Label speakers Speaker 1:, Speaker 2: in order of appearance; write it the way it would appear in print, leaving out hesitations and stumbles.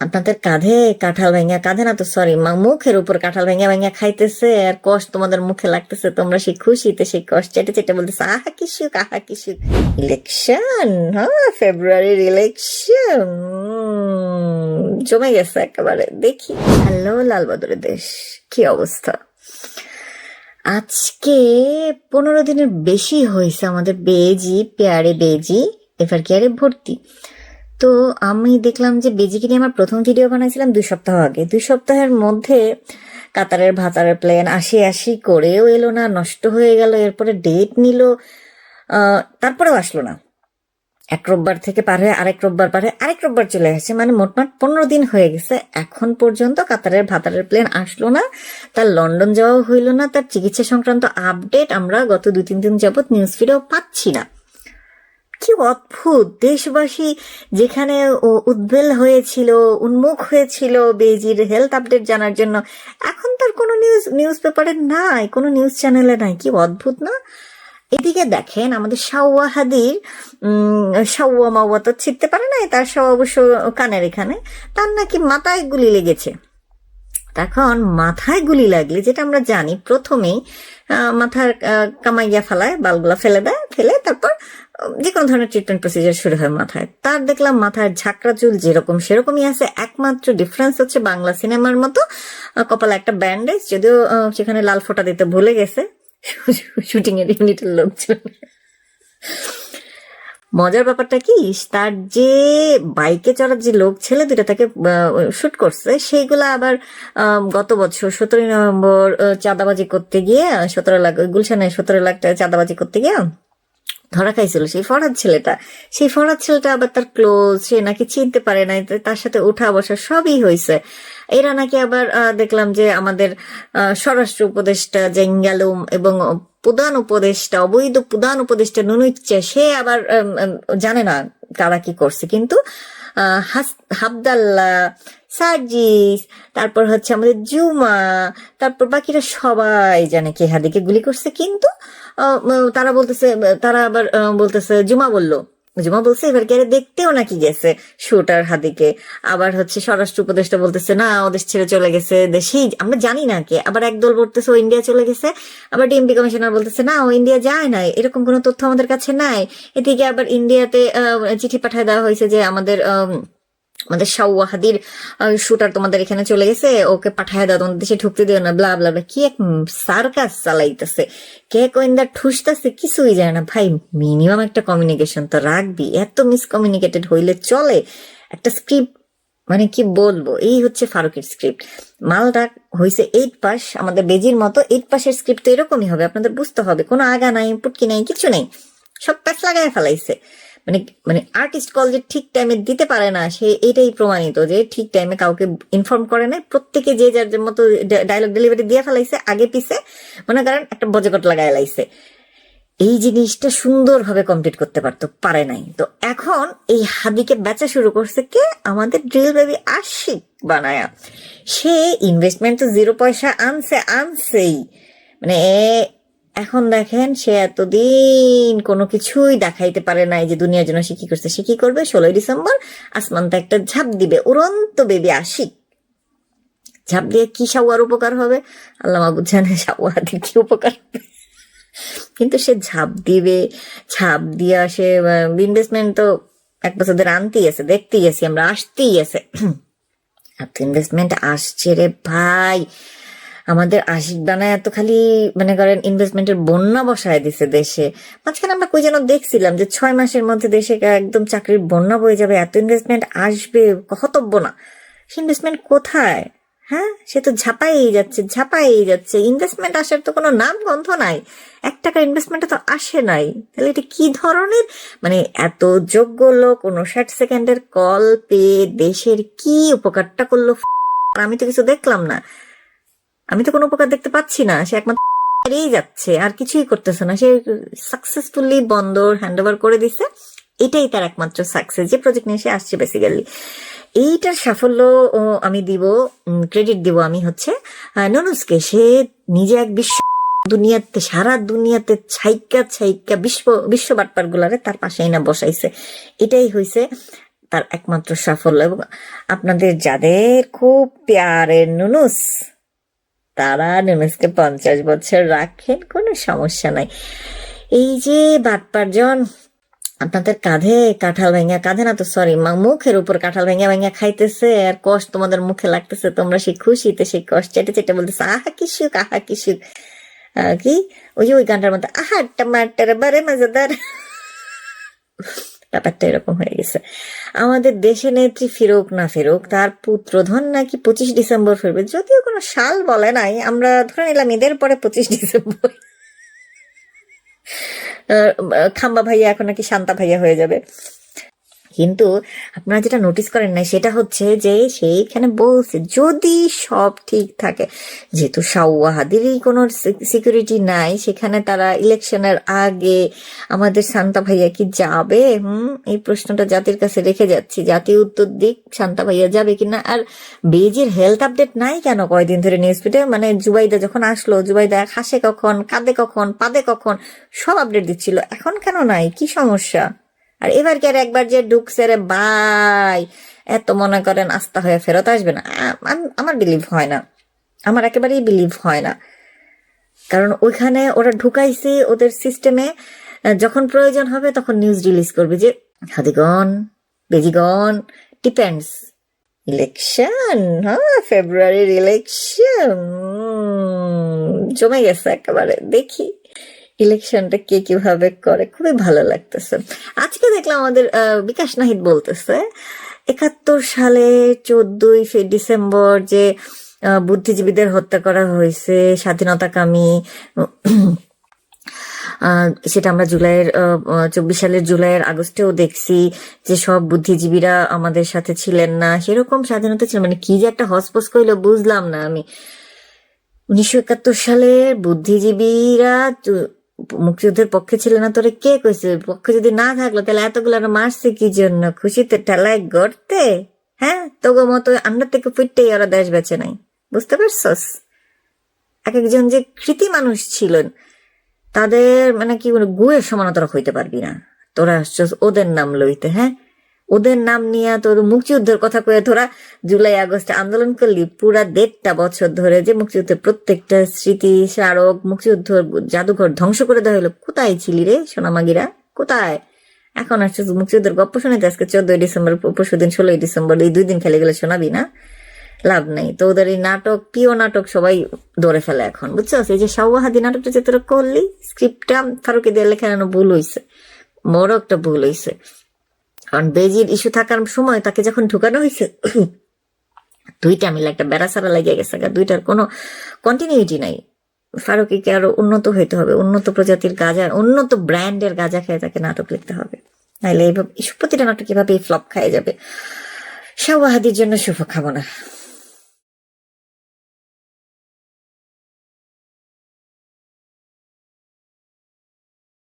Speaker 1: আপনাদের কাঁধে কাঁঠাল ভাঙা, কাঁধে না তো সরি, মুখের উপর কাঁঠাল ভাঙা ভাঙা খাইতেছে, আর কষ্ট তোমাদের মুখে লাগতেছে, তোমরা সেই খুশিতে সেই কষ্ট চেটে চেটে বলতেছে আহা কি সুখ, আহা কি সুখ। ইলেকশন, হ্যাঁ ফেব্রুয়ারির ইলেকশন জমে গেছে একেবারে। দেখি হ্যালো লাল বাদুরের দেশ, কি অবস্থা। আজকে 15 দিনের বেশি হয়েছে আমাদের বেজি পেয়ারে বেজি এবার কেয়ারে ভর্তি। তো আমি দেখলাম যে বেজিকে নিয়ে আমার প্রথম ভিডিও বানাইছিলাম 2 সপ্তাহ আগে। 2 সপ্তাহের মধ্যে কাতারের ভাতারের প্লেন আসি আসি করেও এলো না, নষ্ট হয়ে গেল, এরপরে ডেট নিল, তারপরেও আসলো না। এক রোববার থেকে পার হয়ে আরেক রোববার পার হয়ে আরেক রোববার চলে আসছে, মানে মোটমাট 15 দিন হয়ে গেছে। এখন পর্যন্ত কাতারের ভাতারের প্লেন আসলো না, তার লন্ডন যাওয়াও হইল না, তার চিকিৎসা সংক্রান্ত আপডেট আমরা গত 2-3 দিন যাবৎ নিউজ ফিডেও পাচ্ছি না। কি অদ্ভুত, দেশবাসী যেখানে উদ্বেল হয়েছিল, উন্মুখ হয়েছিল বেজির হেলথ আপডেট জানার জন্য, এখন তার কোনো নিউজ পেপারে নাই, কোনো নিউজ চ্যানেলে নাই। কি অদ্ভুত না। এদিকে দেখেন আমাদের শাওয়াহাদির শাওয়া মাওয়া তো ছিটতে পারে নাই, তার শাওয়া অবশ্য কানের এখানে, তার নাকি মাথায় গুলি লেগেছে। তখন মাথায় গুলি লাগলে যেটা আমরা জানি, প্রথমেই মাথার কামাইয়া ফেলায়, বালগুলা ফেলে দেয়, ফেলে তারপর যে কোনো ধরনের ট্রিটমেন্ট প্রসিজার শুরু হয় মাথায়। তার দেখলাম মাথার ঝাঁকড়া চুল যেরকম সেরকমই আছে, একমাত্র ডিফারেন্স হচ্ছে বাংলা সিনেমার মতো কপালে একটা ব্যান্ডেজ, যদিও সেখানে লাল ফোঁটা দিতে ভুলে গেছে শুটিং এর ইউনিটের লোকজন। মজার ব্যাপারটা কি, তার যে বাইকে চড়ার যে লোক ছেলে দুটা তাকে শুট করছে, সেইগুলা আবার গত বছর 17ই নভেম্বর চাঁদাবাজি করতে গিয়ে 17 লাখ, গুলশানে 17 লাখ টাকা চাঁদাবাজি করতে গিয়ে ধরা খাইছিল সেই ফরহাদ ছেলেটা। সেই ফরহাদ ছেলেটা আবার তার ক্লোজ, সে নাকি চিনতে পারে নাই, তার সাথে উঠা বসা সবই হয়েছে। এরা নাকি আবার দেখলাম যে আমাদের স্বরাষ্ট্র উপদেষ্টা জেঙ্গালুম এবং প্রধান উপদেষ্টা, অবৈধ প্রধান উপদেষ্টা নুনুচ্চে, সে আবার জানে না কারা কি করছে, কিন্তু হাবদাল্লাহ, সার্জিস, তারপর হচ্ছে আমাদের জুমা, তারপর বাকিরা সবাই জানে কে হাদিকে গুলি করছে। কিন্তু তারা বলতেছে, তারা আবার বলতেছে জুমা বলছে এবার কে দেখতেও নাকি গেছে শুটার হাদিকে। আবার হচ্ছে স্বরাষ্ট্র উপদেষ্টা বলতেছে না ও দেশ ছেড়ে চলে গেছে, দেশেই আমরা জানি না কে। আবার একদল বলতেছে ও ইন্ডিয়া চলে গেছে, আবার ডিএমপি কমিশনার বলতেছে না ও ইন্ডিয়া যায় নাই, এরকম কোনো তথ্য আমাদের কাছে নাই। এদিকে আবার ইন্ডিয়াতে চিঠি পাঠায় দেওয়া হয়েছে যে আমাদের শাওয়াহাদির শুটার তোমাদের এখানে চলে গেছে, ওকে পাঠায় দাও, তোমাদের দেশে ঢুকতে দিও না, ব্লা ব্লা ব্লা। কি এক সার্কাস চালাইতেছে, কে কোয়েন্দা ঠুসতেছে, কিছুই যায় না ভাই। মিনিমাম একটা কমিউনিকেশন তো রাখবি, এত মিসকমিউনিকেটেড হইলে চলে? একটা স্ক্রিপ্ট, মানে কি বলবো, এই হচ্ছে ফারুকের স্ক্রিপ্ট। মালটা হয়েছে 8 পাস, আমাদের বেজির মতো 8 পাসের স্ক্রিপ্ট তো এরকমই হবে, আপনাদের বুঝতে হবে। কোনো আগা নাই, পুটকি নাই, কিছু নেই, সব প্যাচ লাগায় ফেলাইছে। মানে মানে আর্টিস্ট কল যে ঠিক টাইমে দিতে পারে না, সে এটাই প্রমাণিত যে ঠিক টাইমে কাউকে ইনফর্ম করে না, প্রত্যেকে যে যার মতো ডায়লগ ডেলিভারি দিয়ে ফেলাইছে, আগে পিছে মনে করেন একটা বজকট লাগায় লাইছে। এই জিনিসটা সুন্দরভাবে কমপ্লিট করতে পারে নাই। তো এখন এই হাদিকে বেচা শুরু করছে কে, আমাদের ড্রিল বেবি আশিক বানায়া। সে ইনভেস্টমেন্ট তো 0 পয়সা আনছেই, মানে এখন দেখেন সে এতদিন কোনো কিছুই দেখাইতে পারে নাই যে দুনিয়ার জন্য সে কি করছে। সে কি করবে, 16ই ডিসেম্বর আসমানতে একটা ঝাঁপ দিবে, উড়ন্ত বেবি আশিক। ঝাঁপ দিয়ে কি সাওয়ার উপকার হবে আল্লাহ মাহবুব জানে, সাওয়াদের কি উপকার হবে, কিন্তু সে ঝাঁপ দিবে। ঝাঁপ দিয়া সে ইনভেস্টমেন্ট তো 1 বছর ধরে আনতেই আছে, দেখতেই আছি আমরা, আসতেই আছে। ইনভেস্টমেন্ট আসছে রে ভাই। আমাদের আশিক বানায় এত খালি মনে করেন ইনভেস্টমেন্টের বন্যা বসায় দিছে দেশে। মাঝখানে আমরা কই যেন দেখছিলাম যে 6 মাসের মধ্যে দেশে একদম চাকরির বন্যা বয়ে যাবে, এত ইনভেস্টমেন্ট আসবে, হতব্য না। সে ইনভেস্টমেন্ট কোথায়? হ্যাঁ, সে তো ঝাপাই যাচ্ছে, ইনভেস্টমেন্ট আসার তো কোনো নাম গন্ধ নাই। 1 টাকা ইনভেস্টমেন্ট তো আসে নাই। তাহলে এটা কি ধরনের, মানে এত যোগ্য লোক 59 সেকেন্ডের কল পেয়ে দেশের কি উপকারটা করলো? আমি তো কিছু দেখলাম না, আমি তো কোনো উপকার দেখতে পাচ্ছি না। সে একমাত্র যাচ্ছে, আর কিছুই করতেছে না। সে সাকসেসফুলি বন্দর হ্যান্ড ওভার করে দিছে, এটাই তার একমাত্র সাকসেস, যে প্রজেক্ট নিয়ে সে আসছে বেসিক্যালি। এইটার সাফল্য আমি দিব, ক্রেডিট দিব আমি হচ্ছে নুনুসকে। সে নিজে এক দুনিয়াতে, সারা দুনিয়াতে ছাইকা বিশ্ব বাটপার গুলারে তার পাশেই না বসাইছে। এটাই হয়েছে তার একমাত্র সাফল্য। এবং আপনাদের যাদের খুব প্যারের নুনুস, তারা নুনুসকে 50 বছর রাখেন, কোনো সমস্যা নাই। এই যে বাটপারজন আপনাদের কাঁধে কাঁঠাল ভেঙে, কাঁধে না তো সরি, মুখের উপর কাঁঠাল ভেঙে ভেঙে খাইতেছে, আর কষ তোমাদের মুখে লাগতেছে, তোমরা সেই খুশিতে সেই কষ চেটে চেটে বলতেছে আহা কি সুখ, আহা কি সুখ। কি ওই যে ওই গানটার মধ্যে আহা টমাটার বারে মজাদার, ব্যাপারটা এরকম হয়ে গেছে। আমাদের দেশে নেত্রী ফিরুক না ফিরুক, তার পুত্রধন নাকি 25 ডিসেম্বর ফিরবে, যদিও কোনো সাল বলে নাই, আমরা ধরে নিলাম ঈদের পরে 25 ডিসেম্বর। খাম্বা ভাইয়া এখন নাকি শান্তা ভাইয়া হয়ে যাবে। কিন্তু আপনারা যেটা নোটিস করেন না সেটা হচ্ছে যে সেইখানে বলছে যদি সব ঠিক থাকে, যেহেতু শাওয়াহাদেরই কোনো সিকিউরিটি নাই সেখানে, তারা ইলেকশনের আগে আমাদের শান্তা ভাইয়া কি যাবে? এই প্রশ্নটা জাতির কাছে রেখে যাচ্ছি, জাতি উত্তর দিক শান্তা ভাইয়া যাবে কিনা। আর বেজির হেলথ আপডেট নাই কেন কয়দিন ধরে নিউজ ফিডে? মানে জুবাইদা যখন আসলো, জুবাইদা হাসে কখন, কাঁদে কখন, পাদে কখন, সব আপডেট দিচ্ছিল, এখন কেন নাই? কি সমস্যা? আর এবার কি আর একবার যে ঢুকছে রে ভাই, এত মনে করেন আস্থা হয়ে ফেরত আসবে না? আমার বিলিভ হয় না, আমার একেবারেই বিলিভ হয় না। কারণ ওইখানে ওরা ঢুকাইছে ওদের সিস্টেমে, যখন প্রয়োজন হবে তখন নিউজ রিলিজ করবে যে হাদিগণ বেজিগণ ডিপেন্ডস ইলেকশন, হ্যাঁ ফেব্রুয়ারির ইলেকশন জমে গেছে একেবারে। দেখি ইলেকশনটা কে কিভাবে করে, খুবই ভালো লাগতেছে। আজকে দেখলাম আমাদের বিকাশ নাহিদ বলতেছে 71 সালে 14 ডিসেম্বর যে বুদ্ধিজীবীদের হত্যা করা হয়েছে, স্বাধীনতাকামী, সেটা আমরা জুলাইয়ের 24 সালের জুলাইয়ের আগস্টেও দেখছি যে সব বুদ্ধিজীবীরা আমাদের সাথে ছিলেন না, সেরকম স্বাধীনতা ছিল। মানে কি যে একটা হসপস কইলো বুঝলাম না আমি। 1971 সালের বুদ্ধিজীবীরা মুক্তিযুদ্ধের পক্ষে ছিল না, তোরে কে কইছে? পক্ষে যদি না থাকলো তাহলে এতগুলো মারছে কি জন্য? খুশিতে ঠেলায় গড়তে? হ্যাঁ, তোগো মতো আমরা থেকে ফুটতেই ওরা দেশ বেঁচে নাই, বুঝতে পারছস? এক একজন যে কৃতি মানুষ ছিলেন, তাদের মানে কি গুয়ের সমান তোরা হইতে পারবি না। তোরা আসছস ওদের নাম লইতে, হ্যাঁ ওদের নাম নিয়ে তোর মুক্তিযুদ্ধের কথা কয়ে তোরা জুলাই আগস্টে আন্দোলন করলি পুরা 1.5 বছর ধরে, যে মুক্তিযুদ্ধের প্রত্যেকটা স্মৃতি স্মারক, মুক্তিযুদ্ধ জাদুঘর ধ্বংস করে দেওয়া হলো। কোথায় ছিলি রে সোনামাগিরা, কোথায়? এখন আসছে মুক্তিযুদ্ধের গপ্প শোনাতে। আজকে 14 ডিসেম্বর, পরশু দিন 16 ডিসেম্বর, এই 2 দিন খেলে গেলে শোনাবি না? লাভ নাই। তো ওদের এই নাটক, প্রিয় নাটক সবাই ধরে ফেলে এখন, বুঝছো? এই যে শাওয়াহাদি নাটকটা যে তোরা করলি, স্ক্রিপ্টটা ফারুকি দিয়ে লেখানো ভুল হয়েছে, বড় একটা ভুল হয়েছে। কারণ বেজির ইস্যু থাকার সময় তাকে যখন ঢুকানো হয়েছে, 2টা মিলে একটা বেড়াসারা লাগিয়ে গেছে, 2টার কোনো কন্টিনিউটি নাই। ফারুকিকে আরো উন্নত হইতে হবে, উন্নত প্রজাতির গাঁজা, উন্নত ব্র্যান্ডের গাঁজা খেয়ে তাকে নাটক লিখতে হবে, নাইলে এইভাবে প্রতিটা নাটক এভাবে ফ্লপ খায় যাবে। শাওয়াহাদির জন্য শুভ কামনা।